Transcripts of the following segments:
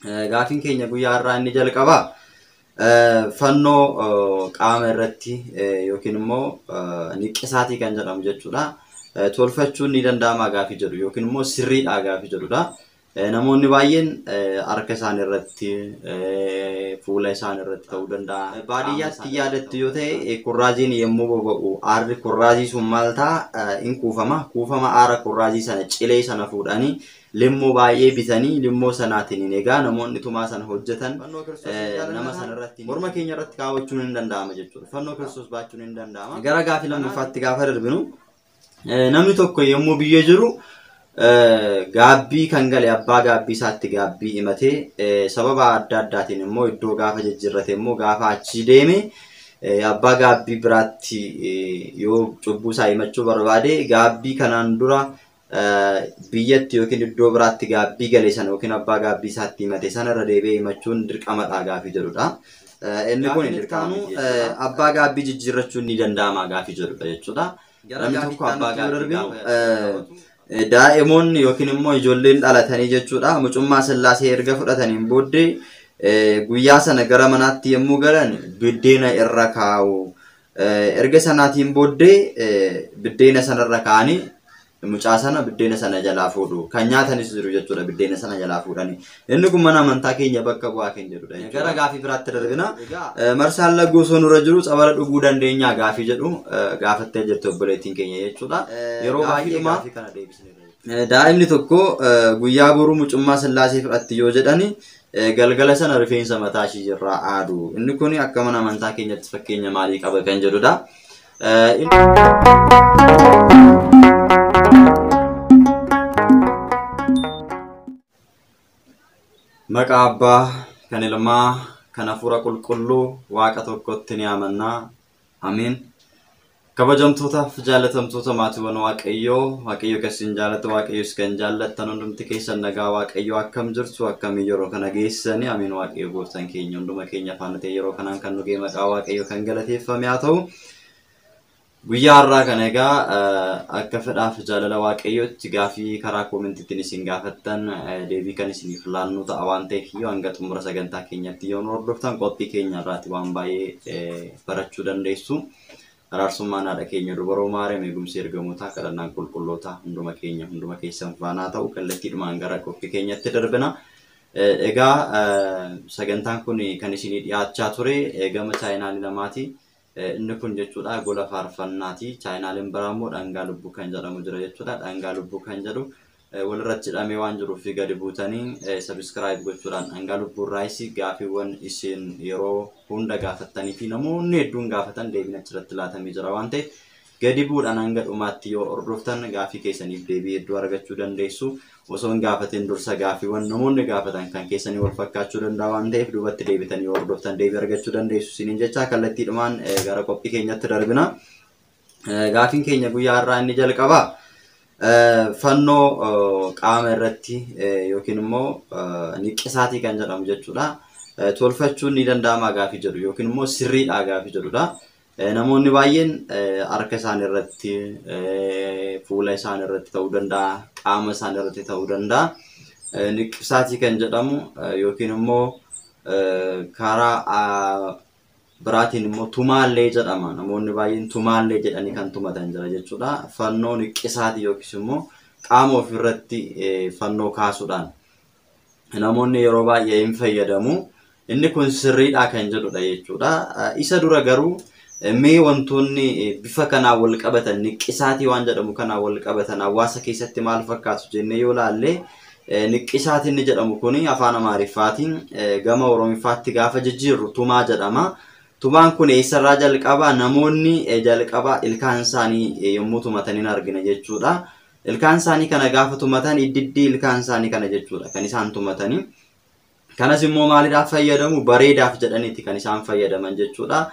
Gaafiin keenya guyyaa har'aa inni jalqabaa fannoo qaama irratti yookiin immoo niqqisaatii kan jedhamu jechuudha. Tolfachuun ni danda'ama gaafii jedhu yookiin immoo sirriidha gaafii jedhudha. Namoonni baay'een harka isaanii irratti fuula isaanii irratti ta'uu danda'a. Baadiyyaatti yaadatti yoo ta'e kurraaziin yommuu boba'u aarri kurraazii sun maal ta'a in kuufama. Kuufama aara kurraazii sana cilee sana fuudhanii limmoo baay'ee bitanii limmoo sanaatiin egaa namoonni tumaa sana hojjetan nama sana irratti morma keenya irratti kaawwachuun hin danda'ama jechuudha. Fannoo Kiristoos baachuun hin danda'ama. Gara gaafii lammaffaatti gaafa darbinu namni tokko yommuu biyya jiru gaabbii kan gale abbaa gaabbii isaatti gaabbii himatee sababa adda addaatiin immoo iddoo gaafa jijjiirrate immoo gaafa achii deeme abbaa gaabbii biraatti yoo cubbuu isaa himachuu barbaade gaabbii kanaan dura biyyatti yookiin iddoo biraatti gaabbii gale sana yookiin abbaa gaabbii isaatti himate sana irra deebi'ee himachuun dirqamadha gaafii jedhudha. Inni kun dirqamu abbaa gaabbii jijjiirrachuun ni danda'ama gaafii jedhudha jechuudha. Namni tokko abbaa gaabbii daa'imoonni yookiin immoo ijoolleen dhalatanii jechuudha. Mucummaa Sillaasee erga fudhataniin booddee guyyaa sana gara manaatti yommuu galan biddeena irra kaa'u. Erga sanaatiin booddee biddeena sanarra kaa'anii mucaa sana biddeena sana jalaa fuudhu. Kan nyaatanis jiru jechuudha biddeena sana jalaa fuudhanii. Inni kun mana amantaa keenya bakka bu'aa kan jedhudha. Gara gaafii biraatti darbina. Marsaan laggoo osoo nurra jiru tsabala dhuguu dandeenya gaafii jedhu gaafattee jirtu obboleettiin keenya jechuudha. Yeroo baay'ee daa'imni tokko guyyaa boruu mucummaa Sillaasee fudhatti yoo jedhani galgala sana rifeensa mataa ishii irraa aadu. Inni kun akka mana amantaa keenyatti fakkeenya maalii qaba kan jedhudha. Maqaa Abbaa kan Ilmaa kan Hafuura Qulqulluu Waaqa tokkotti ni amanna. Ameen. Kabajamtootaaf jaalatamtoota maatiiwwan Waaqayyoo kasiin jaalatu Waaqayyoos kan jaallattan hundumti keessan nagaa Waaqayyoo akkam jirtu akkam yeroo kana geessani. Ameen. Waaqayyo gooftaan keenya hunduma keenya faana ta'e yeroo kanaan kan nugee maqaa Waaqayyoo kan galateeffame haa ta'u. Guyyaa har'aa kana egaa akka fedhaaf jaalala Waaqayyootti gaafii karaa koomentiitiin isin gaafattan deebii kan isiniif laannu ta'a waan ta'eef yoo hanga xumura sagantaa keenyatti yoo nu hordoftan qophii keenya irraati waan baay'ee barachuu dandeessu. Araarsummaan haadha keenya dubaroo Maariyaam eegumsi ergamootaa kadhannaan qulqulloota hunduma keenya hunduma keessan faanaa ta'u kallattiidhumaan gara qophii keenyatti darbina. Egaa sagantaan kun kan isinii dhiyaachaa ture gama chaayinaalii lamaati. Inni kun jechuudha gola faarfannaati. Chaayinaaliin biraa immoo dhangaa lubbuu kan jedhamu jira jechuudha. Dhangaa lubbuu kan jedhu walirratti hidhamee waan jiruuf gadi buutanii sabiskiraayib gochuudhaan dhangaa lubbuu irraayis gaafiiwwan isin yeroo hunda gaafattanii fi namoonni hedduun gaafatan deebiin achirratti laatamee jira waan ta'eef gadi bu'uudhaan hanga dhumaatti yoo hordoftan gaafii keessaniif deebii hedduu argachuu dandeessu. Osoo hin gaafatin dursa gaafiiwwan namoonni gaafatan kan keessanii wal fakkaachuu danda'a waan ta'eef duubatti deebitanii yoo hordoftan deebii argachuu dandeessu. Isiniin jecha kallattiidhumaan gara qophii keenyatti darbina. Gaafiin keenya guyyaa har'aa inni jalqabaa fannoo qaama irratti yookiin immoo niqqisaatii kan jedhamu jechuudha. Tolfachuun ni danda'ama gaafii jedhu yookiin immoo sirriidha gaafii jedhudha. Namoonni baay'een harka isaanii irratti fuula isaanii irratti ta'uu danda'a, qaama isaanii irratti ta'uu danda'a. Niqqisaatii kan jedhamu yookiin immoo karaa biraatiin immoo tumaallee jedhama. Namoonni baay'een tumaallee jedhanii kan tumatan jira jechuudha. Fannoo niqqisaatii yookiis immoo qaama ofirratti fannoo kaasuudhaan namoonni yeroo baay'ee hin fayyadamu. Inni kun sirriidha kan jedhudha jechuudha. Isa dura garuu mee wantoonni bifa kanaan wal qabatan niqqisaatii waan jedhamu kanaan wal qabatan hawaasa keessatti maal fakkaatu jennee yoo laalle niqqisaatiin inni jedhamu kun afaan Amaariffaatiin gama Oromiffaatti gaafa jijjiirru tumaa jedhama. Tumaan kun eessarraa jalqabaa namoonni jalqabaa ilkaan isaanii yommuu tumatan argina jechuudha. Ilkaan isaanii kana gaafa tumatan iddiddii ilkaan isaanii kana jechuudha kan isaan tumatanii. Kanas immoo maaliidhaaf fayyadamu bareedaaf jedhaniiti kan isaan fayyadaman jechuudha.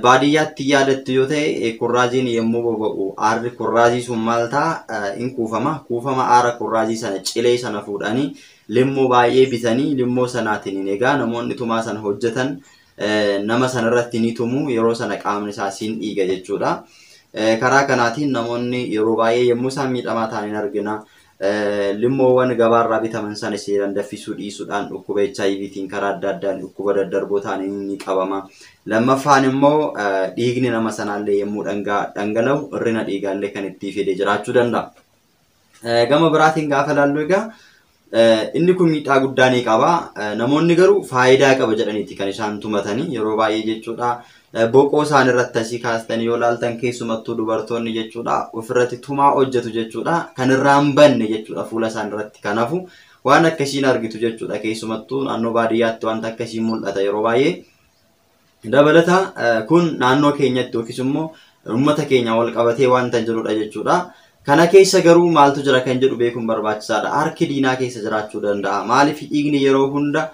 Baadiyyaatti yaadatti yoo ta'e kurraaziin yommuu boba'u aarri kurraazii sun maal ta'a in kuufama. Kuufama aara kurraazii sana cilee sana fuudhanii limmoo baay'ee bitanii limmoo sanaatiin egaa namoonni tumaa sana hojjetan nama sana irratti ni tumu yeroo sana qaamni isaa siin dhiiga jechuudha. Karaa kanaatiin namoonni yeroo baay'ee yommuu isaan miidhamaa ta'an argina. limmoowwan gabaarraa bitaman sana seeraan daffisuu dhiisuudhaan dhukkuba HIVtiin karaa adda addaan dhukkuba daddarboo ta'anii ni qabama. Lammaffaan immoo dhiigni nama sanaallee yommuu dhangala'u hir'ina dhiigaallee kan itti fide jiraachuu danda'a. Gama biraatiin gaafa laallu egaa inni kun miidhaa guddaa ni qaba. Namoonni garuu faayidaa qaba jedhaniiti kan isaan tumatanii yeroo baay'ee jechuudha. Boqoo isaan irratti asii kaastanii yoo laaltan keessumattuu dubartoonni jechuudha ofirratti tumaa hojjetu jechuudha kan irraan banne jechuudha fuula isaan irratti kanafu waan akkasiin argitu jechuudha keessumattuu naannoo baadiyyaatti wanta akkasiin mul'ata yeroo baay'ee. Dabalata kun naannoo keenyatti yookiis immoo uummata keenya wal qabatee wanta jirudha jechuudha. Kana keessa garuu maaltu jira kan jedhu beekuun barbaachisaadha. Harki diinaa keessa jiraachuu danda'a. Maaliif dhiigni yeroo hunda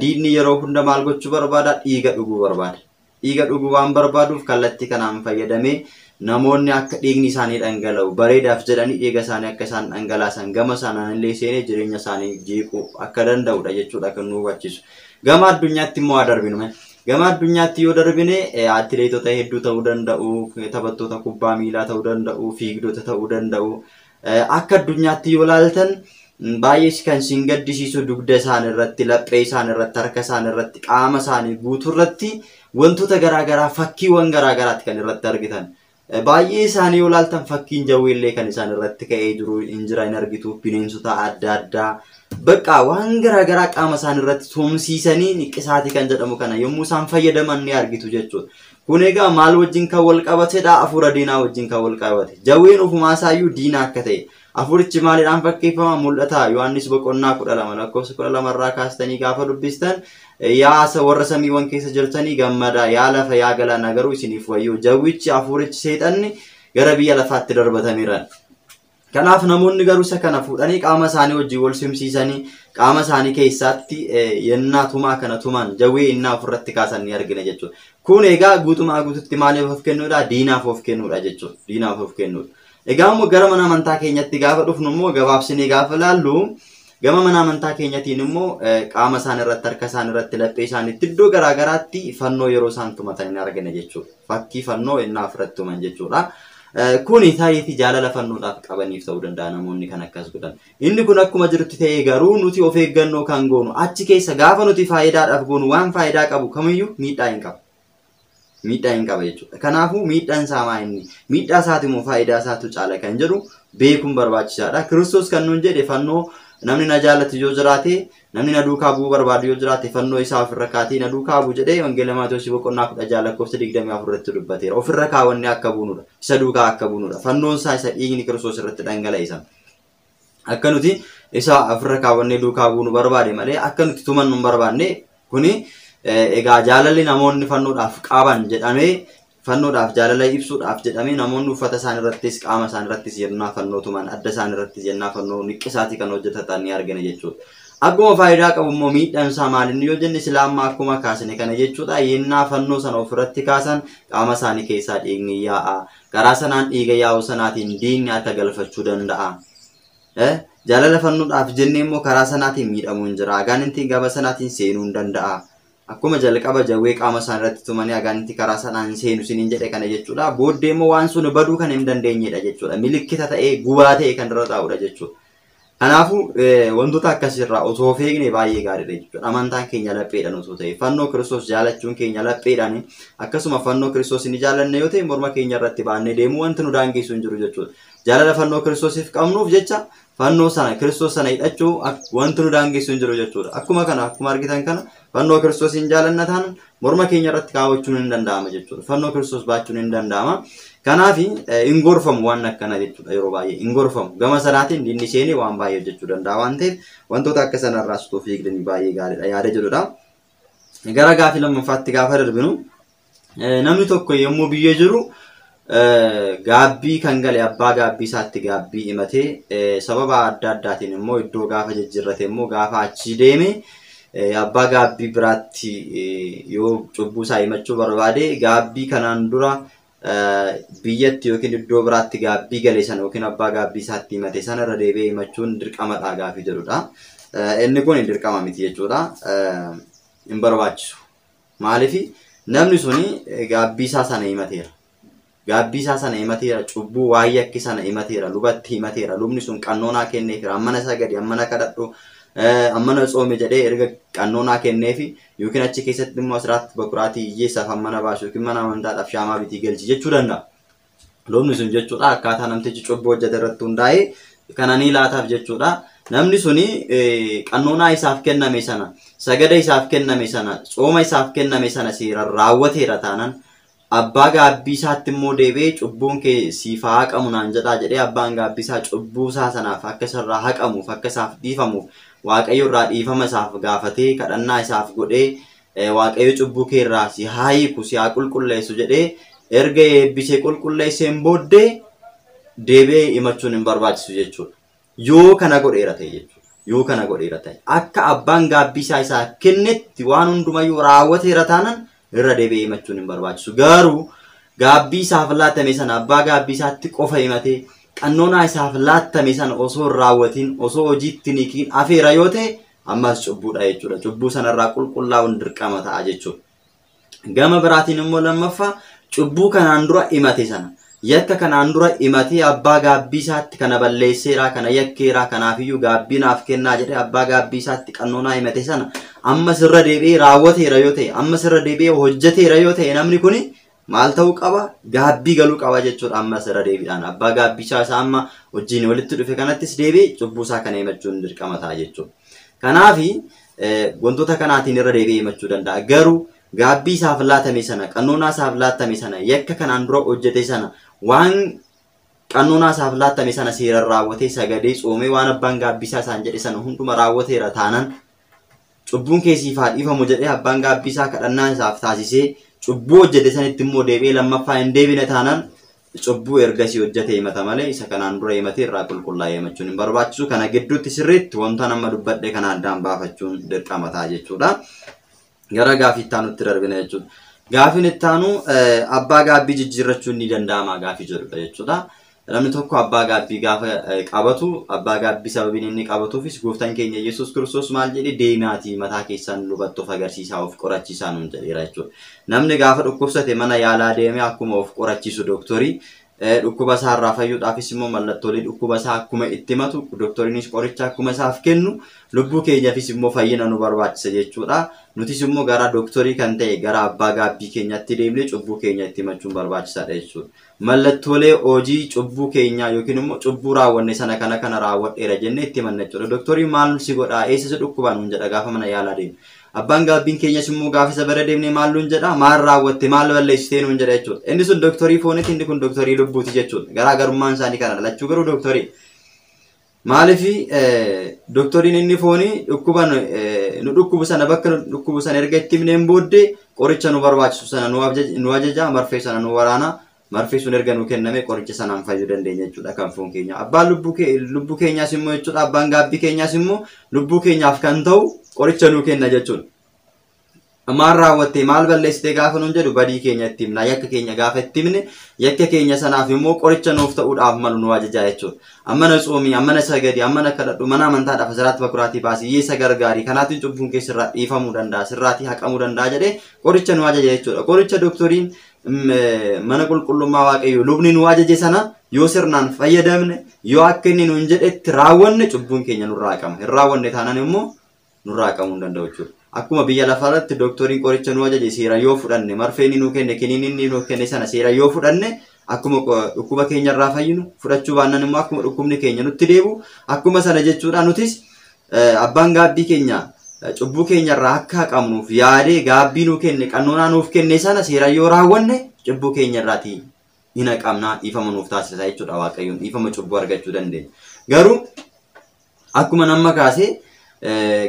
diinni yeroo hunda maal gochuu barbaada? Dhiiga dhuguu barbaada. Dhiiga dhuguu waan barbaaduuf kallattii kanaan fayyadamee namoonni akka dhiigni isaanii dhangala'u bareedaaf jedhanii dhiiga isaanii akka isaan dhangalaasan gama sanaan illee seenee jireenya isaanii jeequu akka danda'udha jechuudha kan nu hubachiisu. Gama addunyaatti immoo darbinu. Gama addunyaatti yoo darbine atileetota hedduu ta'uu danda'u, taphattoota kubbaa miilaa ta'uu danda'u, fiigdota ta'uu danda'u. Akka addunyaatti yoo laaltan baay'ee kan isin gaddisiisu dugda isaan irratti, laphee isaan irratti, harka isaan irratti, qaama isaanii guutuu irratti wantoota garaagaraa fakkiiwwan garaagaraatti kan irratti argitan. Baay'ee isaanii yoo laaltan fakkiin jawweellee kan isaan irratti ka'ee jiru hin jira hin argitu bineensota adda addaa. Bakka waan garaagaraa qaama isaan irratti tumsiisanii niqqisaatii kan jedhamu kana yommuu isaan fayyadaman ni argitu jechuudha. Kun egaa maal wajjin kan wal qabatedha? Hafuura diinaa wajjin kan wal qabate. Jawween ofumaa isaayyuu diina akka ta'e. Hafuurichi maaliidhaan fakkeeffama? Mul'ata Yohaannis boqonnaa 12 lakkoofsa 12 irraa kaastanii gaafa dubbistan yaa warra samiiwwan keessa jirtanii gammada yaa lafa yaa galaana garuu isiniif wayyoo jawwichi hafuurichi seexanni gara biyya lafaatti darbatameera. Kanaaf namoonni garuu isa kana fuudhanii qaama isaanii wajjin wal simsiisanii qaama isaanii keessatti yennaa tumaa kana tuman jawwee innaa ofirratti kaasan ni argina jechuudha. Kun egaa guutumaa guututti maaliif of kennuudha? Diinaaf of kennuudha jechuudha. Diinaaf of kennuudha. Egaa immoo gara mana amantaa keenyatti gaafa dhufnu immoo gabaabsinee gaafa laallu gama mana amantaa keenyatiin immoo qaama isaan irratti harka isaan irratti laphee isaaniitti iddoo garaagaraatti fannoo yeroo isaan tumatan ni argina jechuudha. Fakkii fannoo innaa ofirratti tuman jechuudha. Kuni ta'iitii jaalala fannoodhaaf qabaniif ta'uu danda'a namoonni kan akkas godhan. Inni kun akkuma jirutti ta'ee garuu nuti of eeggannoo kan goonu achi keessa gaafa nuti faayidaadhaaf goonu waan faayidaa qabu kamiyyuu miidhaa hin qabu. Miidhaa hin qaba jechuudha. Kanaafuu miidhaan isaa maa inni? Miidhaa isaati moo faayidaa isaatu caala kan jedhu beekuun barbaachisaadha. Kiristoos kan nuun jedhe fannoo namni na jaallatu yoo jiraate namni na duukaa bu'uu barbaadu yoo jiraate fannoo isaa ofirra kaatee na duukaa bu'u jedhee wangeela Maatewos boqonnaa 10 lakkoofsa 24 irratti dubbateera. Ofirra kaawwanne akka buunudha. Isa duukaa akka buunudha. Fannoon isaa isa dhiigni Kiristoos irratti dhangala'e. Akka nuti isa ofirra kaawwannee duukaa buunu barbaade malee akka nuti tumannu hin barbaanne kuni egaa jaalalli namoonni fannoodhaaf qaban jedhamee fannoodhaaf jaalala ibsuudhaaf jedhamee namoonni uffata isaan irrattis qaama isaan irrattis yennaa fannoo tuman adda isaan irrattis yennaa fannoo niqqisaatii kan hojjetatan ni argina jechuudha. Akkuma faayidaa qabu immoo miidhaan isaa maalinni yoo jenne islaammaa akkuma kaasne kana jechuudha. Yennaa fannoo sana ofirratti kaasan qaama isaanii keessaa dhiigni yaa'a. Karaa sanaan dhiiga yaa'u sanaatiin diinni akka galfachuu danda'a. Jaalala fannoodhaaf jennee immoo karaa sanaatiin miidhamuu hin jira. Agaanintiin gaba sanaatiin seenuu hin danda'a. Akkuma jalqaba jawwee qaama isaan irratti tumanii agaaninti karaa sanaan seenu siniin jedhe kana jechuudha. Booddee immoo waan sun baduu kan hin dandeenyedha jechuudha. Milikkita ta'ee gubaa ta'ee kan irra taa'udha jechuudha. Kanaafuu wantoota akkasirraa osoo of eegne baay'ee gaariidha jechuudha. Amantaan keenya lapheedhaan osoo ta'e fannoo Kiristoos jaalachuun keenya lapheedhaan akkasuma fannoo Kiristoos ni jaalanne yoo ta'e morma keenya irratti baannee deemuu wanti nu daangeessu hin jiru jechuudha. Jaalala fannoo Kiristoosiif qabnuuf jecha fannoo sana Kiristoos sana hidhachuu wanti nu daangeessu hin jiru jechuudha. Akkuma kana akkuma argitan kana fannoo Kiristoos hin jaalannataan morma keenya irratti kaawwachuun hin danda'ama jechuudha. Fannoo Kiristoos baachuun hin danda'ama. Kanaaf hin gorfamu waan akkana jechuudha yeroo baay'ee hin gorfamu. Gama sanaatiin diinni seenee waan baay'ee hojjechuu danda'a waan ta'eef wantoota akka sanarraas of eegdanii baay'ee gaariidha yaada jedhudha. Gara gaafii lammaffaatti gaafa darbinu namni tokko yommuu biyya jiru gaabbii kan gale abbaa gaabbii isaatti gaabbii himatee sababa adda addaatiin immoo iddoo gaafa jijjiirrate immoo gaafa achi deeme abbaa gaabbii biraatti yoo cubbuu isaa himachuu barbaade gaabbii kanaan dura biyyatti yookiin iddoo biraatti gaabbii gale sana yookiin abbaa gaabbii isaatti himate sana irra deebi'ee himachuun dirqamadha gaafii jedhudha. Inni kun dirqama miti jechuudha. Hin barbaachisu. Maaliif namni suni gaabbii isaa sana himateera. gaabbii isaa sana himateera, cubbuu waa'ee akki sana himateera, lubatti himateera. Lubni sun qannoonaa kenneefira, ammana sagadi, ammana kadhadhu, ammana tsoome jedhee erga qannoonaa kenneefi yookiin achi keessatti immoo asiraatti bakuraatii hiyyeessaaf ammana baasu yookiin mana amantaadhaaf shaamaa bitii galchi jechuu danda'a. Lubni sun jechuudha akkaataa namtichi cubbuu hojjete irratti hundaa'ee kana ni laataaf jechuudha. Namni suni qannoonaa isaaf kenname sana, sagada isaaf kenname sana, tsooma isaaf kenname sana seeraan raawwateera taanaan abbaa gaabbii isaatti immoo deebi'ee cubbuun kee siif haa haqamu naan jedhaa jedhee abbaan gaabbii isaa cubbuu isaa sanaaf akka isarraa haqamuuf akka isaaf dhiifamuuf Waaqayyo irraa dhiifama isaaf gaafatee kadhannaa isaaf godhee Waaqayyo cubbuu kee irraa si haa hiiku si haa qulqulleessu jedhee erga eebbisee qulqulleesseen booddee deebi'ee himachuun hin barbaachisu jechuudha. Yoo kana godheera ta'e jechuudha. Yoo kana godheera ta'e akka abbaan gaabbii isaa kennetti waan hundumayyuu raawwateera taanaan irra deebi'ee himachuun hin barbaachisu. Garuu gaabbii isaaf laatame sana abbaa gaabbii isaatti qofa himatee qannoonaa isaaf laatame sana osoo hin raawwatiin osoo hojiitti niikiin afeera yoo ta'e ammas cubbuudha jechuudha. Cubbuu sanarraa qulqullaa'uun dirqama ta'a jechuudha. Gama biraatiin immoo lammaffaa cubbuu kanaan dura himate sana yakka kanaan dura himatee abbaa gaabbii isaatti kana balleesseera kana yakkeera kanaafiyyuu gaabbii naaf kennaa jedhee abbaa gaabbii isaatti qannoonaa himate sana ammas irra deebi'ee raawwateera yoo ta'e ammas irra deebi'ee hojjeteera yoo ta'e namni kun maal ta'uu qaba? Gaabbii galuu qaba jechuudha. Ammas irra deebiidhaan abbaa gaabbii isaa amma wajjin walitti dhufe kanattis deebi'ee cubbuu isaa kana himachuun dirqama ta'a jechuudha. Kanaafi wantoota kanaatiin irra deebi'ee himachuu danda'a. Garuu gaabbii isaaf laatame sana qannoonaa isaaf laatame sana yakka kanaan dura hojjete sana waan qannoonaa isaaf laatame sana seeraan raawwatee sagadee tsoomee waan abbaan gaabbii isaa isaan jedhe sana hunduma raawwateera taanaan cubbuun keessiif haa dhiifamu jedhee abbaan gaabbii isaa kadhannaa isaaf taasisee cubbuu hojjete sanitti immoo deebi'ee lammaffaa hin deebine taanaan cubbuu ergasii hojjete himata malee isa kanaan dura himatee irraa qulqullaa'ee himachuun hin barbaachisu. Kana gidduutti sirriitti wanta nama dubbadhe kana addaan baafachuun dirqama ta'a jechuudha. Gara gaafii itti aanutti darbina jechuudha. Gaafiin itti aanu abbaa gaabbii jijjiirrachuun ni danda'ama gaafii jedhudha jechuudha. Namni tokko abbaa gaabbii gaafa qabatu abbaa gaabbii sababiin inni qabatuufis gooftaan keenya Yesuus Kiristoos maal jedhe deemaatii mataa keessan lubatti of agarsiisaa of qorachiisaa nuun jedheera jechuudha. Namni gaafa dhukkubsate mana yaalaa deemee akkuma of qorachiisu dooktorii dhukkuba isaa irraa fayyuudhaafis immoo mallattoolee dhukkuba isaa akkuma itti himatu dooktoriinis qoricha akkuma isaaf kennu lubbuu keenyaafis immoo fayyina nu barbaachisa jechuudha. Nutis immoo gara dooktorii kan ta'e gara abbaa gaabbii keenyatti deemnee cubbuu keenya itti himachuun barbaachisaadha jechuudha. Mallattoolee hojii cubbuu keenyaa yookiin immoo cubbuu raawwanne sana kana raawwadheera jennee itti himanna jechuudha. Dooktoriin maal si godhaa eessa si dhukkubaa nuun jedha gaafa mana yaalaa deemne. Abbaan gaabbiin keenyas immoo gaafa isa bira deemnee maal nuun jedha maal raawwatte maal balleessitee nuun jedha jechuudha. Inni sun dooktorii fooniiti inni kun dooktorii lubbuuti jechuudha. Garaagarummaan isaanii kana lachuu garuu dooktorii. Maalifi dooktoriin inni foonii dhukkuban nu dhukkubu sana bakka dhukkubu sana erga itti himneen booddee qoricha nu barbaachisu sana nu ajaja marfee sana nu waraana marfee sun erga nu kenname qoricha sanaan fayyuu dandeenya jechuudha kan foon keenya. Abbaan lubbuu keenyaas immoo jechuudha abbaan gaabbii keenyaas immoo lubbuu keenyaaf kan ta'u qoricha nu kenna jechuudha. Maal raawwattee maal balleessitee gaafa nuun jedhu badii keenya itti himna yakka keenya gaafa itti himne yakka keenya sanaaf immoo qoricha nuuf ta'uudhaaf malu nu ajajaa jechuudha. Ammana tsoomii ammana sagadi ammana kadhadhu mana amantaadhaaf asirratti bakuraatii baasii hiyyeessa gargaarii kanaatiin cubbuun kee sirraa dhiifamuu danda'a sirraatii haqamuu danda'a jedhee qoricha nu ajaja jechuudha. Qoricha dooktoriin mana qulqullummaa waaqayyoo lubni nu ajaje sana yoo sirnaan fayyadamne yoo akka inni nuun jedhetti raawwanne cubbuun keenya nurraa haqama. Hin raawwanne taanaan immoo nurraa haqamuu hin danda'u jechuudha. Akkuma biyya lafaarratti dooktoriin qoricha nu ajaje seera yoo fudhanne marfeen nu kenne kiniin inni nu kenne sana seera yoo fudhanne akkuma dhukkuba keenya irraa fayyinu fudhachuu baannan immoo akkuma dhukkubni keenya nutti deebu akkuma sana jechuudha. Nutis abbaan gaabbii keenya cubbuu keenya irraa akka haqamnuuf yaadee gaabbii nu kenne qannoonaa nuuf kenne sana seera yoo raawwanne cubbuu keenya irraatii hin haqamnaa dhiifama nuuf taasisa jechuudha. Waaqayyoon dhiifama cubbuu argachuu dandeenya. Garuu akkuma nama kaasee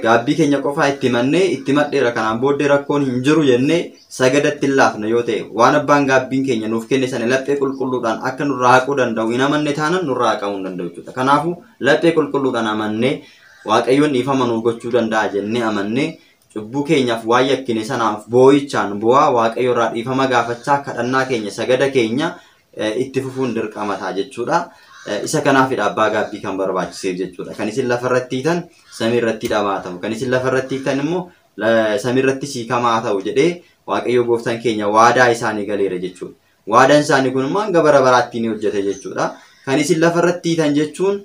gaabbii keenya qofaa itti mannee itti madheera kanaan booddee rakkoon hin jiru jennee sagadatti hin laafna yoo ta'e waan abbaan gaabbiin keenya nuuf kenne sana laphee qulqulluudhaan akka nurraa haquu danda'u hin amanne taanaan nurraa haqamuu hin danda'u jechuudha. Kanaafuu laphee qulqulluudhaan amannee waaqayyoon dhiifama nuuf gochuu danda'a jennee amannee cubbuu keenyaaf waan yakkine sanaaf boo'ichaan bu'aa waaqayyo irraa dhiifama gaafachaa kadhannaa keenya sagada keenya itti fufuun dirqama ta'a jechuudha. Isa kanaafidha abbaa gaabbii kan barbaachiseef jechuudha. Kan isin lafarratti hiitan samiirratti dhamaa ta'u kan isin lafarratti hiitan immoo samiirratti siikamaa ta'u jedhee waaqayyo gooftaan keenya waadaa isaanii galeera jechuudha. waadaan isaanii kun immoo hanga bara baraatti ni hojjeta jechuudha. Kan isin lafarratti hiitan jechuun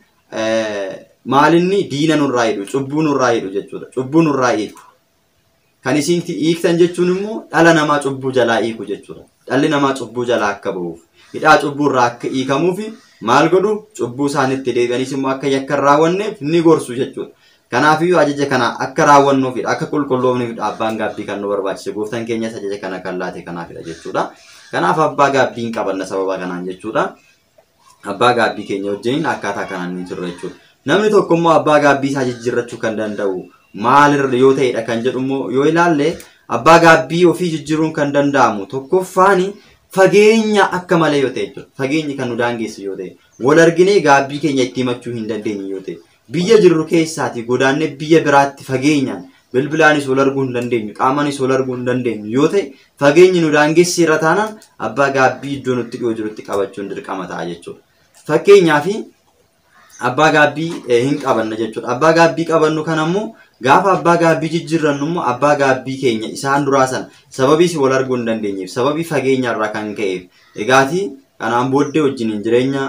maalinni diina nurraa hidhu, cubbuu nurraa hidhu jechuudha. Cubbuu nurraa hiiku. Kan isin hiiktan jechuun immoo dhala namaa cubbuu jalaa hiiku jechuudha. Dhalli namaa cubbuu jalaa akka ba'uuf, hidhaa cubbuu irraa akka hiikamuuf maal godhu? Cubbuu isaanitti deebi'anis immoo akka yakka hin raawwanneef ni gorsu jechuudha. Kanaafiyyuu ajaja kana akka raawwannuufidha, akka qulqulloofnuufidha abbaan gaabbii kan nu barbaachise. Gooftaan keenyas ajaja kana kan laate kanaafidha jechuudha. Kanaaf abbaa gaabbii hin qabanna sababa kanaan jechuudha. Abbaa gaabbii keenya wajjin akkaataa kanaan ni jirra jechuudha. Namni tokko immoo abbaa gaabbii isaa jijjiirrachuu kan danda'u maalirra yoo ta'edha kan jedhu immoo yoo ilaalle abbaa gaabbii ofii jijjiiruun kan danda'amu tokkoffaan fageenya akka malee yoo ta'e jechuudha. Fageenyi kan nu daangessu yoo ta'e, wal arginee gaabbii keenya itti himachuu hin dandeenye yoo ta'e, biyya jirru keessaati godaannee biyya biraatti fageenyaan bilbilaanis wal arguu hin dandeenyu, qaamaanis wal arguu hin dandeenyu yoo ta'e, fageenyi nu daangessi irra taanaan abbaa gaabbii iddoo nutti dhiyoo jirutti qabachuun dirqama ta'a jechuudha. Fakkeenyaaf abbaa gaabbii hin qabanna jechuudha. Abbaa gaabbii qabannu kanammoo gaafa abbaa gaabbii jijjiirrannu immoo abbaa gaabbii keenya isaan duraa sana sababii wal arguu hin dandeenyeef, sababii fageenyarraa kan ka'eef egaati kanaan booddee wajjin jireenya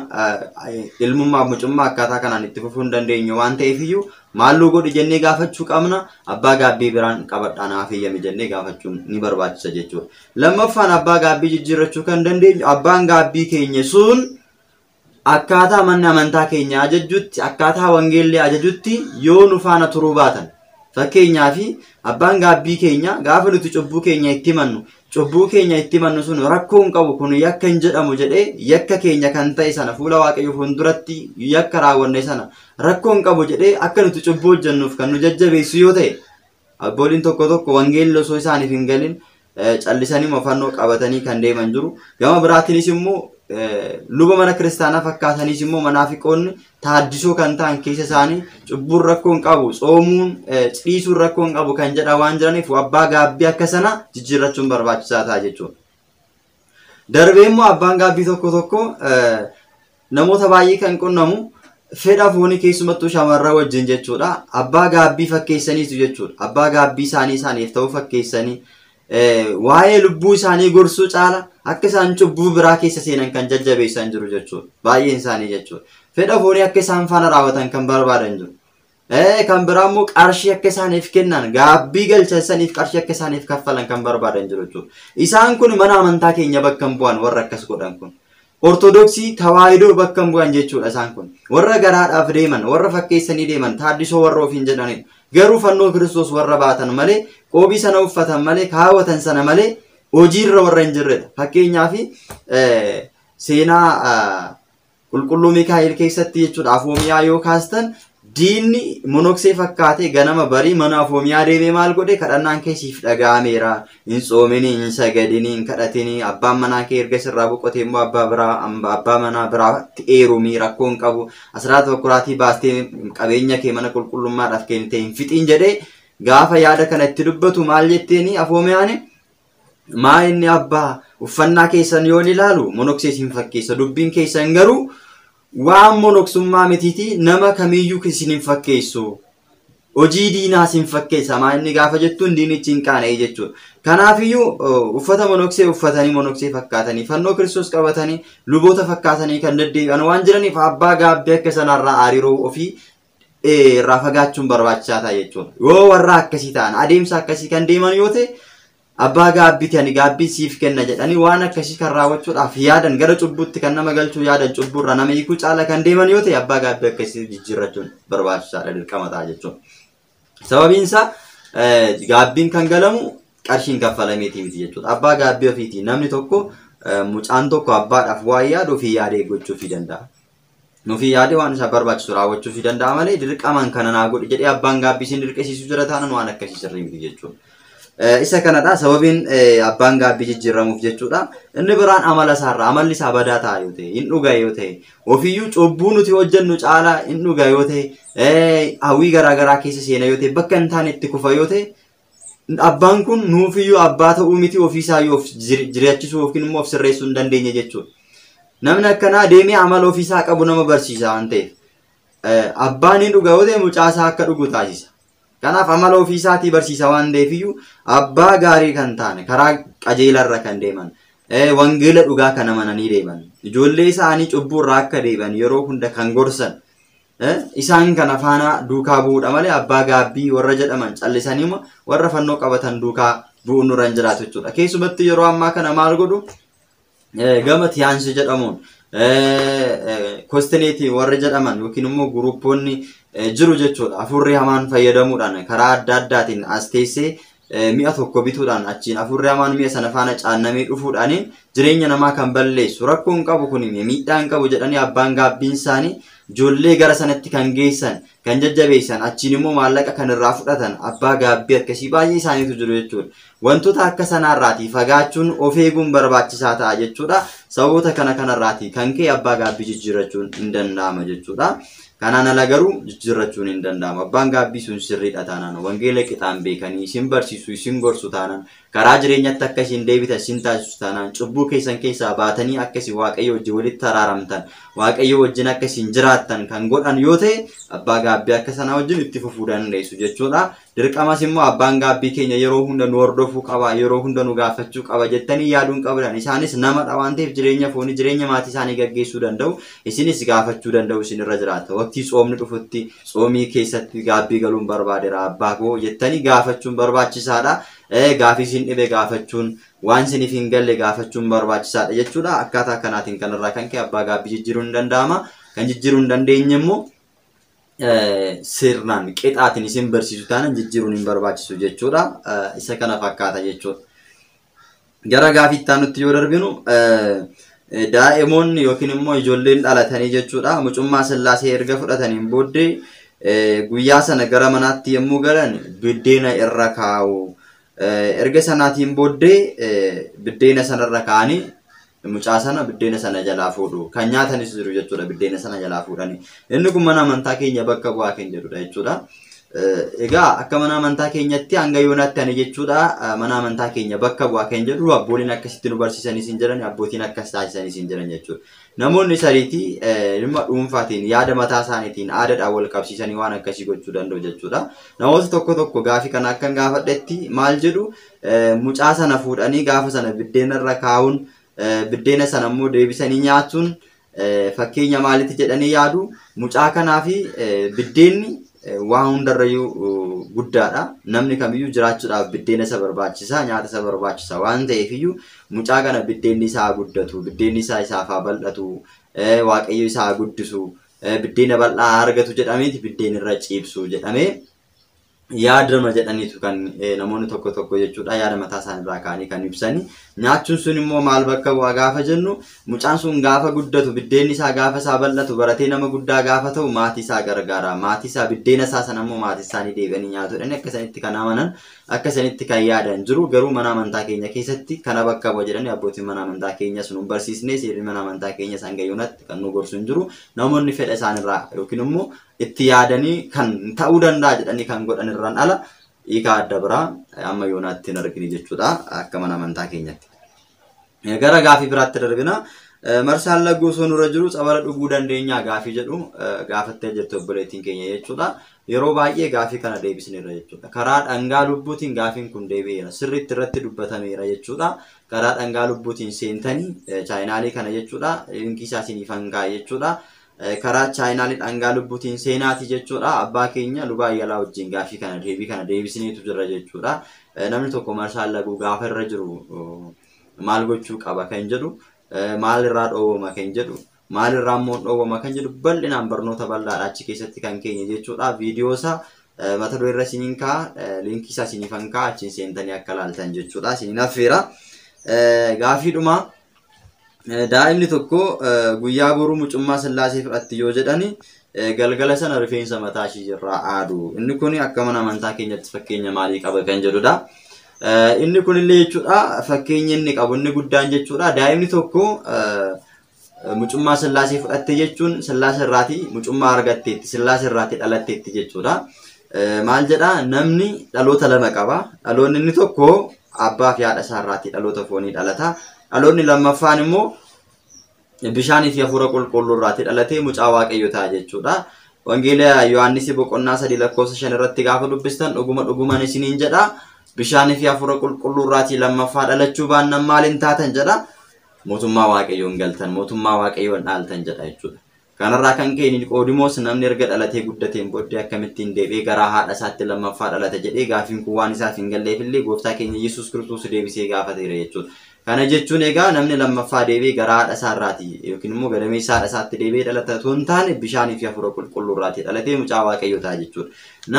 ilmummaa mucummaa akkaataa kanaan itti fufuu hin dandeenyu waan ta'eef iyyuu maalluu godhi jennee gaafachuu qabna. Abbaa gaabbii biraan qabadhaa naaf eeyyami jennee gaafachuun ni barbaachisa jechuudha. Lammaffaan abbaa gaabbii jijjiirrachuu kan dandeenyu abbaan gaabbii keenya sun akkaataa manni amantaa keenya ajajutti, akkaataa wangeellee ajajutti yoo nu faana turuu baatan. Fakkeenyaaf abbaan gaabbii keenya gaafa nuti cubbuu keenya itti himannu, cubbuu keenya itti himannu sun rakkoo hin qabu kun yakka hin jedhamu jedhee yakka keenya kan ta'e sana fuula Waaqayyoo fuulduratti yakka raawwanne sana rakkoo hin qabu jedhee akka nuti cubbuu hojjennuuf kan nu jajjabeessu yoo ta'e, abbooliin tokko tokko wangeelli osoo isaaniif hin galin callisanii mofannoo qabatanii kan deeman jiru. Gama biraatiinis immoo luba mana kiristaanaa fakkaataniis immoo manaafiqoonni taaddisoo kan ta'an keessa isaanii cubbuun rakkoo hin qabu, tsoomuun ciisuun rakkoo hin qabu kan jedha waan jiraniif abbaa gaabbii akka sana jijjiirrachuun barbaachisaa ta'a jechuudha. Darbee immoo abbaan gaabbii tokko tokko namoota baay'ee kan qunnamu fedha foonii keessumattuu shamarran wajjin jechuudha. Abbaa gaabbii fakkeessaniitu jechuudha. Abbaa gaabbii isaaniif ta'uu fakkeessanii waa'ee lubbuu isaanii gorsuu caala akka isaan cubbuu biraa keessa seenan kan jajjabeessan jiru jechuudha. Baay'een isaanii jechuudha. Fedha foonii akka isaan faana raawwatan kan barbaadan jiru. Kan biraa immoo qarshii akka isaaniif kennan, gaabbii galchaniif qarshii akka isaaniif kaffalan kan barbaadan jiru jechuudha. Isaan kun mana amantaa keenya bakka hin bu'an warra akkas godhan kun. Ortodoksii tawaahidoo bakka hin bu'an jechuudha isaan kun. Warra garaadhaaf deeman, warra fakkeessanii deeman, taaddisoo warra ofiin jedhanidha. Garuu fannoo Kiristoos warra baatan malee, qoobii sana uffatan malee, kaawwatan sana malee hojiirra warra hin jirredha. Fakkeenyaaf seenaa qulqulluu Mikaa'el keessatti jechuudha Afoomiyaa yoo kaastan diinni monoksee fakkaatee ganama barii mana Afoomiyaa deemee maal godhe? Kadhannaan keessiif dhaga'ameera, hin tsoominii, hin sagadinii, hin kadhatinii, abbaan manaa kee erga sirraa boqotee immoo abbaa manaa biraatti eerumii rakkoo hin qabu, asiraata bakkuraatii baastee qabeenya kee mana qulqullummaadhaaf kennitee hin fixiin jedhee gaafa yaada kana itti dubbatu maal jetteeni Afoomiyaan? Maa inni abbaa uffannaa keessan yoon ilaalu monoksee isin fakkeessa, dubbiin keessan garuu waan monoksummaa mitiiti, nama kamiyyuu isin hin fakkeessu, hojii diinaa isin fakkeessa. Maa inni gaafa jettuun diinichi hin qaana'e jechuudha. Kanaafiyyuu uffata monoksee uffatanii monoksee fakkaatanii fannoo Kiristoos qabatanii luboota fakkaatanii kan deddeebi'an waan jiraniif abbaa gaabbii akka sanarraa hariiroo ofii irraa fagaachuun barbaachisaa ta'a jechuudha. Yoo warra akkasii ta'an adeemsa akkasii kan deeman yoo ta'e abbaa gaabbiiti ani gaabbii siif kenna jedhanii waan akkasii kan raawwachuudhaaf yaadan gara cubbuutti kan nama galchuu yaadan cubbuurra nama hiikuu caala kan deeman yoo ta'e abbaa gaabbii akkasii jijjiirrachuun barbaachisaadha, dirqama ta'a jechuudha. Sababiin isaa gaabbiin kan galamu qarshiin kaffalameetii miti jechuudha. Abbaa gaabbii ofiiti namni tokko mucaan tokko abbaadhaaf waa yaadu ofii yaadee gochuufii danda'a. Ofii yaadee waan isa barbaachisu raawwachuufii danda'a malee dirqamaan kana naa godhi jedhee abbaan gaabbii isin dirqisiisuu jira taanaan waan akkasii sirrii miti jechuudha. Isa kanadha sababiin abbaan gaabbii jijjiirramuuf jechuudha. Inni biraan amala isaarra amalli isaa badaa ta'a yoo ta'e, hin dhugaa yoo ta'e, ofiyyuu cubbuu nuti hojjennu caalaa hin dhugaa yoo ta'e, hawwii garaagaraa keessa seena yoo ta'e, bakka hin taane itti kufa yoo ta'e, abbaan kun nuufiyyuu abbaa ta'uu miti ofiisaa yoo jiraachisuu yookiin immoo of sirreessuu hin dandeenye jechuudha. Namni akkanaa deemee amala ofiisaa qabu nama barsiisa waan ta'eef abbaan hin dhugaa yoo ta'e mucaasaa akka dhugu taasisa. Kanaaf amala ofiisaatii barsiisa waan ta'eefiyyuu abbaa gaarii kan taane karaa qajeelarra kan deeman wangeela dhugaa kana amananii deeman. Ijoollee isaanii cubburraa akka deeban yeroo hunda kan gorsan. Isaan kana faana duukaa bu'uudha malee abbaa gaabbii warra jedhaman callisanii warra fannoo qabatan duukaa bu'uun nurra hin jiraatu jechuudha. Keessumatti yeroo ammaa kana maal godhu gama tiyaansi jedhamuun kostineetii warri jedhaman yookiin immoo guruuppoonni jiru jechuudha. Afurri hamaan fayyadamuudhaan karaa adda addaatiin as teessee mi'a tokko bituudhaan achiin afurri hamaan mi'a sana faana caannamee dhufuudhaan jireenya namaa kan balleessu rakkoon qabu kun miidhaan qabu jedhanii abbaan gaabbiin isaanii ijoollee gara sanatti kan geessan kan jajjabeessan achiin immoo maallaqa kan irraa fudhatan abbaa gaabbii akkasii baay'ee isaaniitu jiru jechuudha. Wantoota akka sanaarraatii fagaachuun of eeguun barbaachisaa ta'a jechuudha. Sababoota kanarraatii kan kee abbaa gaabbii jijjiirrachuun hin danda'ama jechuudha. Kanaan ala garuu jijjiirrachuun hin danda'amu. Abbaan gaabbii sun sirriidha taanaan wangeela qixaan beekanii isin barsiisu isin gorsu taanaan karaa jireenyatti akka isin deebitan isin taasisu taanaan cubbuu keessan keessaa baatanii akka isin waaqayyo wajjin walitti araaramtan waaqayyo wajjin akka isin jiraattan kan godhan yoo ta'e abbaa gaabbii akka sanaa wajjin itti fufuu dandeessu jechuudha. Dirqamas immoo abbaan gaabbii keenya yeroo hunda nu hordofuu qaba yeroo hunda nu gaafachuu qaba jettanii yaaduun qabdan. Isaanis namadha waan ta'eef jireenya foonii jireenya maatii isaanii gaggeessuu danda'u isinis gaafachuu danda'u isin irra jiraata. Waqtii tsoomni dhufutti tsoomii keessatti gaabbii galuun barbaadeera abbaa koo jettanii gaafachuun barbaachisaadha. Gaafii isin dhibe gaafachuun waan isiniif hin galle gaafachuun barbaachisaadha jechuudha. Akkaataa kanaatiin kanarraa kan ka'e abbaa gaabbii jijjiiruun hin danda'ama. Kan jijjiiruu hin dandeenye immoo sirnaan qixaatiin isin barsiisu taanaan jijjiiruun hin barbaachisu jechuudha. Isa kana fakkaata jechuudha. Gara gaafii itti aanutti yoo darbinu daa'imoonni yookiin immoo ijoolleen dhalatanii jechuudha. Mucummaa Sillaasee erga fudhataniin booddee guyyaa sana gara manaatti yommuu galan biddeena irra kaa'u. Erga sanaatiin booddee biddeena sanarra kaa'anii mucaa sana biddeena sana jalaa fuudhu. Kan nyaatanis jiru jechuudha biddeena sana jalaa fuudhanii. Inni kun mana amantaa keenya bakka bu'aa kan jedhudha jechuudha. Egaa akka mana amantaa keenyatti hanga yoonaatti ani jechuudha mana amantaa keenya bakka bu'aa kan jedhu abbooliin akkasitti nu barsiisanis hin jiran abbootiin akkas taasisanis hin jiran jechuudha. Namoonni sariitii dhimma dhuunfaatiin yaada mataa isaaniitiin aadaadhaan wal qabsiisanii waan akkasii gochuu danda'u jechuudha. Namoota tokko tokko gaafii kana akkan gaafadhetti maal jedhu mucaa sana fuudhanii gaafa sana biddeena irra kaa'uun biddeena sana immoo deebisanii nyaachuun fakkeenya maalitti jedhanii yaadu mucaa kanaa fi biddeenni waan hundarrayyuu guddaadha. Namni kamiyyuu jiraachuudhaaf biddeena isa barbaachisa nyaata isa barbaachisa waan ta'eefiyyuu mucaa kana biddeenni isaa guddatu biddeenni isaa isaaf haa bal'atu waaqayyo isaa guddisu biddeena bal'aa argatu jedhameeti biddeen irra ciibsu jedhamee yaadama jedhaniitu kan namoonni tokko tokko jechuudha yaada mataa isaaniirraa kaanii kan ibsani. Nyaachuun sun immoo maal bakka bu'aa gaafa jennu mucaan sun gaafa guddatu biddeenni isaa gaafa isaa bal'atu baratee nama guddaa gaafa ta'u maatii isaa gargaara. Maatii isaa biddeena isaa sana immoo maatii isaanii deebi'anii nyaatuudhaan akka sanitti kan amanan akka sanitti kan yaadan jiru. Garuu mana amantaa keenya keessatti kana bakka bu'a jedhanii abbootiin mana amantaa keenya sun barsiisnee seerri mana amantaa keenya san gayyuunatti kan nu gorsu hin jiru. Namoonni fedha isaanirraa yookiin immoo itti yaadanii kan ta'uu danda'a jedhanii kan godhan irraan ala hiika adda biraa amma yoonaatti hin argine jechuudha akka mana amantaa keenyatti. Gara gaafii biraatti darbina. Marsaan Laggoo osoo nurra jiru tsabala dhuguu dandeenya gaafii jedhu gaafattee jirtu obboleettiin keenya jechuudha. Yeroo baay'ee gaafii kana deebisneerra jechuudha. Karaa dhangaa lubbuutiin gaafiin kun deebi'eera. Sirriitti irratti dubbatameera jechuudha. Karaa dhangaa lubbuutiin seentanii chaayinaalii kana jechuudha. Linkii isaa isiniif hanqaa jechuudha. Karaa chaayinaalii dhangaa lubbuutiin seenaati jechuudha. Abbaa keenya lubaa yaalaa wajjin gaafii kana deebii kana deebisneetu jira jechuudha. Namni tokko Marsaan Laggoo gaafa irra jiru maal gochuu qaba kan jedhu maal irraa dhoowwama kan jedhu maal irraa immoo dhoowwama kan jedhu bal'inaan barnoota bal'aadha achi keessatti kan keenya jechuudha. Viidiyoo isaa mata duree irra isiniin ka'a linkii isaa isiniif hanqaa achiin seentanii akka ilaaltan jechuudha. Isiniin affeera gaafiidhuma. Daa'imni tokko guyyaa boruu mucummaa Sillaasee fudhatti yoo jedhani galgala sana rifeensa mataa ishee irraa aadu. Inni kun akka mana amantaa keenyatti fakkeenya maalii qaba kan jedhudha. Inni kun illee jechuudha fakkeenya inni qabu inni guddaan jechuudha. Daa'imni tokko mucummaa Sillaasee fudhatte jechuun Sillaasee irraati mucummaa argatteetti Sillaasee irraati dhalatteetti jechuudha. Maal jedha namni dhaloota lama qaba. Dhaloonni inni tokko abbaa fi haadha isaa irraati dhaloota foonii dhalata. Dhaloonni lammaffaan immoo bishaanii fi hafuura qulqulluu irraati dhalatee mucaa waaqayyo ta'a jechuudha. Wangeela Yohaannis boqonnaa 3:5 irratti gaafa dubbistan dhugumaan isiniin jedha bishaanii fi hafuura qulqulluu irraati lammaffaa dhalachuu baannaan maaliin taatan jedha. mootummaa waaqayyoon galtan mootummaa waaqayyoon dhaaltan jedha jechuudha. Kanarraa kan ka'e Niqoodimoos namni erga dhalatee guddateen booddee akkamittiin deebi'ee garaa haadha isaatti lammaffaa dhalata jedhee gaafiin kun waan isaaf hin galleefillee gooftaa keenya Yesuus Kiristoos deebisee gaafateera jechuudha. Kana jechuun egaa namni lammaffaa deebi'ee garaa haadha isaarraati yookiin immoo gadameessa haadha isaatti deebi'ee dhalata osoo hin taane bishaanii fi hafuura qulqulluurraati dhalatee mucaa waaqayyoo ta'a jechuudha.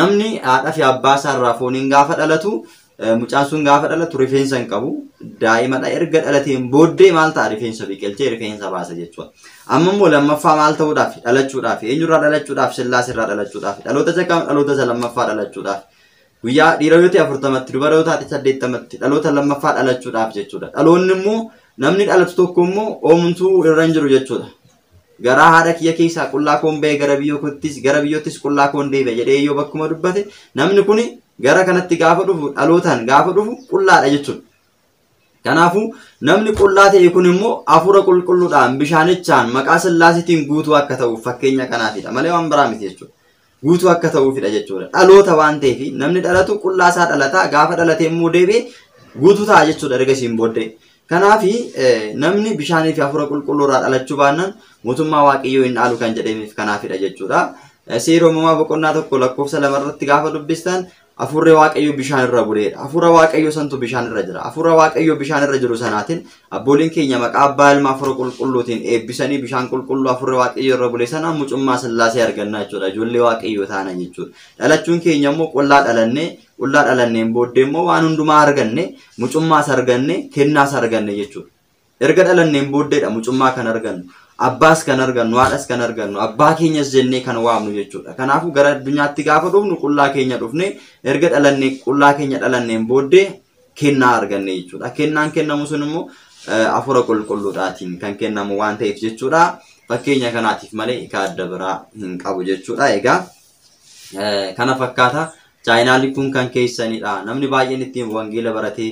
Namni haadha fi abbaa isaarraa fooniin gaafa dhalatu mucaan sun gaafa dhalatu rifeensa hin qabu daa'imadha erga dhalateen booddee maal ta'a rifeensa biqilchee rifeensa baasa jechuudha. Amma immoo lammaffaa maal ta'uudhaaf dhalachuudhaaf eenyurraa dhalachuudhaaf Sillaasirraa dhalachuudhaaf dhaloota isa kam dhaloota isa lammaffaa dhalachuudhaaf guyyaa dhiirota 40tti dubaroota 80tti dhaloota lammaffaa dhalachuudhaaf jechuudha. Dhaloonni immoo namni dhalatu tokko immoo oomtuu irra hin jiru jechuudha. Garaa haadha kiyya keessaa qullaa koon ba'e gara biyyoottis qullaa koon deebi'e jedhee yoo bakkuma dubbate namni kun gara kanatti gaafa dhufu dhalootaan gaafa dhufu qullaadha jechuudha. Kanaafuu namni qullaa ta'e kun immoo hafuura qulqulluudhaan bishaanichaan maqaa Sillaasitiin guutuu akka ta'uuf fakkeenya kanaafidha malee waan biraa miti jechuudha. Guutuu akka ta'uufidha jechuudha. Dhaloota waan ta'eef namni dhalatu qullaa isaa dhalataa gaafa dhalatee immoo deebi'ee guutuu ta'a jechuudha ergasiin booddee. Kanaaf namni bishaanii fi hafuura qulqulluurraa dhalachuu baannaan mootummaa waaqayyoo hin dhaalu kan jedhameef kanaafidha jechuudha. Seera uumamaa boqonnaa 1 lakkoofsa 2 irratti gaafa dubbistan hafuurri waaqayyoo bishaan irra buleedha. Hafuura waaqayyoo santu bishaan irra jira. Hafuura waaqayyoo bishaan irra jiru sanaatiin abbooliin keenya maqaa abbaa ilmaa hafuura qulqulluutiin eebbisanii bishaan qulqulluu hafuura waaqayyoo irra bule sana mucummaa Sillaasee argannaa jechuudha. Ijoollee waaqayyoo taana jechuudha. Dhalachuun keenya immoo qullaa dhalanneen booddee immoo waan hundumaa arganne mucummaas arganne kennaas arganne jechuudha. Erga dhalanneen booddeedha mucummaa kan argannu. Abbaas kan argannu, haadhas kan argannu, abbaa keenyas jennee kan waamnu jechuudha. Kanaafuu gara addunyaatti gaafa dhufnu qullaa keenya dhufne erga dhalannee qullaa keenya dhalanneen booddee kennaa arganne jechuudha. Kennaan kennamu sun immoo hafuura qulqulluudhaatiin kan kennamu waan ta'eef jechuudha. Fakkeenya kanaatiif malee hiika adda biraa hin qabu jechuudha. Egaa kana fakkaata chaayinaalli kun kan keessanidha. Namni baay'een ittiin wangeela baratee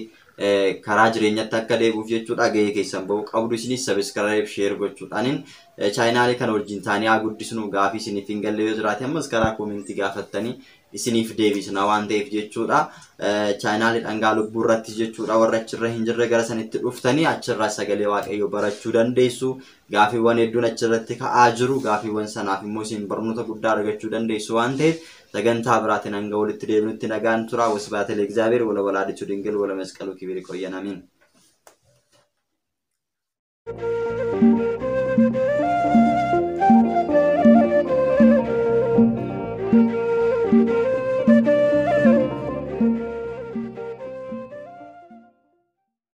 karaa jireenyaatti akka deebi'uuf jechuudha gahee keessan ba'uu qabdu isinis sabiskiraayib sheer gochuudhaan chaayinaalii kana wajjin taanii haa guddisnu gaafii isiniif hin galle yoo jiraate ammas karaa koomentii gaafattanii isiniif deebisna waan ta'eef jechuudha. Chaayinaalii dhangaa lubbuu irratti jechuudha warra achirra hin jirre gara sanitti dhuftanii achirraa sagalee waaqayyoo barachuu dandeessu. Gaafiiwwan hedduun achirratti ka'aa jiru gaafiiwwan sanaaf immoo isin barnoota guddaa argachuu dandeessu waan ta'eef sagantaa biraatiin hanga walitti deebinutti nagaan tura wasbaatee Egzaabeer wala walaadichu dingil wala masqaluu kibiri qoyyan amiin.